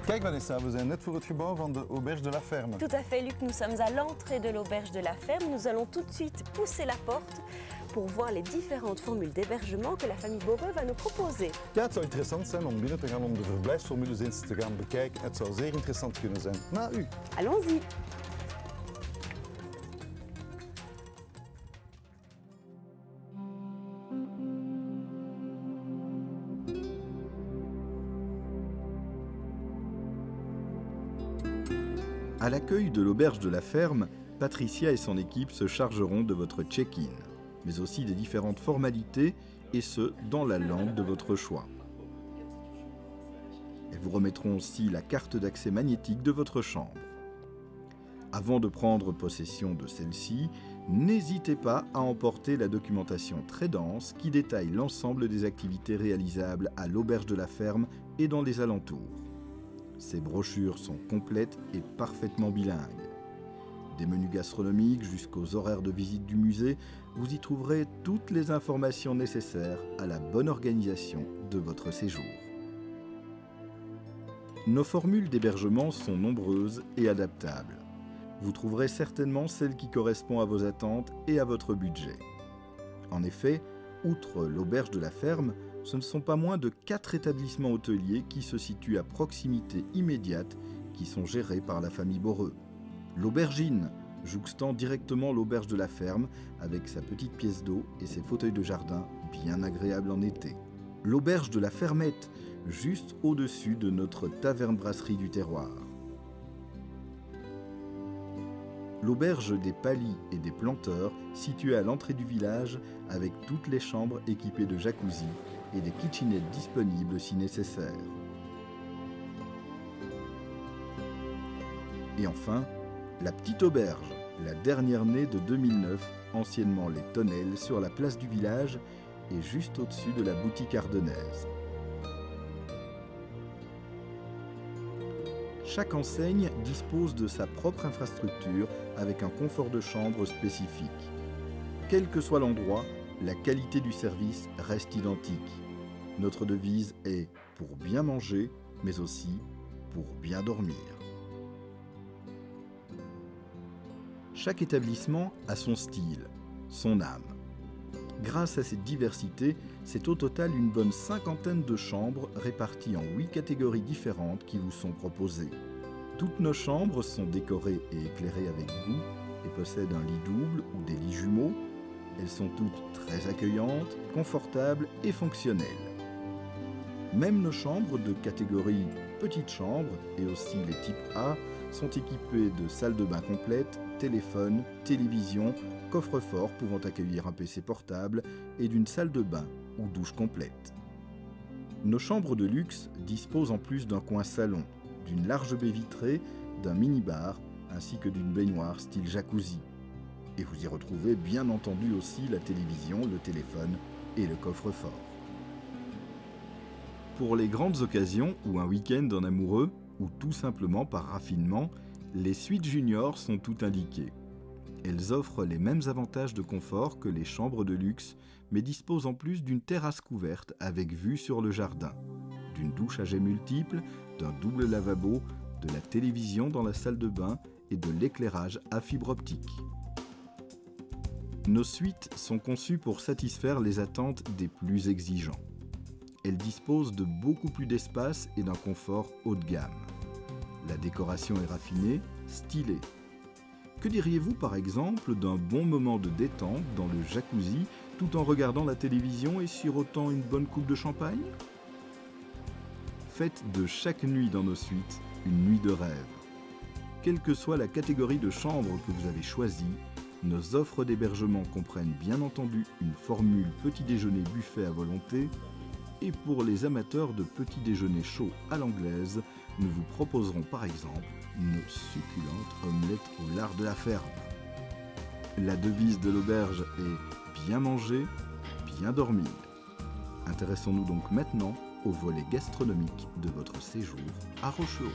Kijk Vanessa, we zijn net voor het gebouw van de Auberge de la Ferme. Tout à fait Luc, nous sommes à l'entrée de l'Auberge de la Ferme. Nous allons tout de suite pousser la porte pour voir les différentes formules d'hébergement que la famille Boreux va nous proposer. Ja, het zou interessant zijn om binnen te gaan om de verblijfsformules eens te gaan bekijken. Het zou zeer interessant kunnen zijn. Na u. Allons-y. À l'accueil de l'Auberge de la Ferme, Patricia et son équipe se chargeront de votre check-in, mais aussi des différentes formalités, et ce, dans la langue de votre choix. Elles vous remettront aussi la carte d'accès magnétique de votre chambre. Avant de prendre possession de celle-ci, n'hésitez pas à emporter la documentation très dense qui détaille l'ensemble des activités réalisables à l'Auberge de la Ferme et dans les alentours. Ces brochures sont complètes et parfaitement bilingues. Des menus gastronomiques jusqu'aux horaires de visite du musée, vous y trouverez toutes les informations nécessaires à la bonne organisation de votre séjour. Nos formules d'hébergement sont nombreuses et adaptables. Vous trouverez certainement celle qui correspond à vos attentes et à votre budget. En effet, outre l'Auberge de la Ferme, ce ne sont pas moins de 4 établissements hôteliers qui se situent à proximité immédiate, qui sont gérés par la famille Boreux. L'Aubergine, jouxtant directement l'Auberge de la Ferme, avec sa petite pièce d'eau et ses fauteuils de jardin bien agréables en été. L'Auberge de la Fermette, juste au-dessus de notre taverne-brasserie du terroir. L'Auberge des Palis et des Planteurs, située à l'entrée du village, avec toutes les chambres équipées de jacuzzi et des kitchenettes disponibles si nécessaire. Et enfin, la Petite Auberge, la dernière née de 2009, anciennement les Tonnelles, sur la place du village et juste au-dessus de la boutique ardennaise. Chaque enseigne dispose de sa propre infrastructure avec un confort de chambre spécifique. Quel que soit l'endroit, la qualité du service reste identique. Notre devise est pour bien manger, mais aussi pour bien dormir. Chaque établissement a son style, son âme. Grâce à cette diversité, c'est au total une bonne 50aine de chambres réparties en 8 catégories différentes qui vous sont proposées. Toutes nos chambres sont décorées et éclairées avec goût et possèdent un lit double ou des lits jumeaux. Elles sont toutes très accueillantes, confortables et fonctionnelles. Même nos chambres de catégorie petite chambre et aussi les types A sont équipées de salles de bain complètes, téléphone, télévision, coffre-fort pouvant accueillir un PC portable et d'une salle de bain ou douche complète. Nos chambres de luxe disposent en plus d'un coin salon, d'une large baie vitrée, d'un mini-bar ainsi que d'une baignoire style jacuzzi. Et vous y retrouvez bien entendu aussi la télévision, le téléphone et le coffre-fort. Pour les grandes occasions ou un week-end en amoureux, ou tout simplement par raffinement, les suites juniors sont toutes indiquées. Elles offrent les mêmes avantages de confort que les chambres de luxe, mais disposent en plus d'une terrasse couverte avec vue sur le jardin, d'une douche à jet multiple, d'un double lavabo, de la télévision dans la salle de bain et de l'éclairage à fibre optique. Nos suites sont conçues pour satisfaire les attentes des plus exigeants. Elles disposent de beaucoup plus d'espace et d'un confort haut de gamme. La décoration est raffinée, stylée. Que diriez-vous par exemple d'un bon moment de détente dans le jacuzzi tout en regardant la télévision et sirotant une bonne coupe de champagne? Faites de chaque nuit dans nos suites une nuit de rêve. Quelle que soit la catégorie de chambre que vous avez choisie, nos offres d'hébergement comprennent bien entendu une formule petit déjeuner buffet à volonté. Et pour les amateurs de petits déjeuners chauds à l'anglaise, nous vous proposerons par exemple nos succulentes omelettes au lard de la ferme. La devise de l'auberge est bien manger, bien dormir. Intéressons-nous donc maintenant au volet gastronomique de votre séjour à Rochehaut.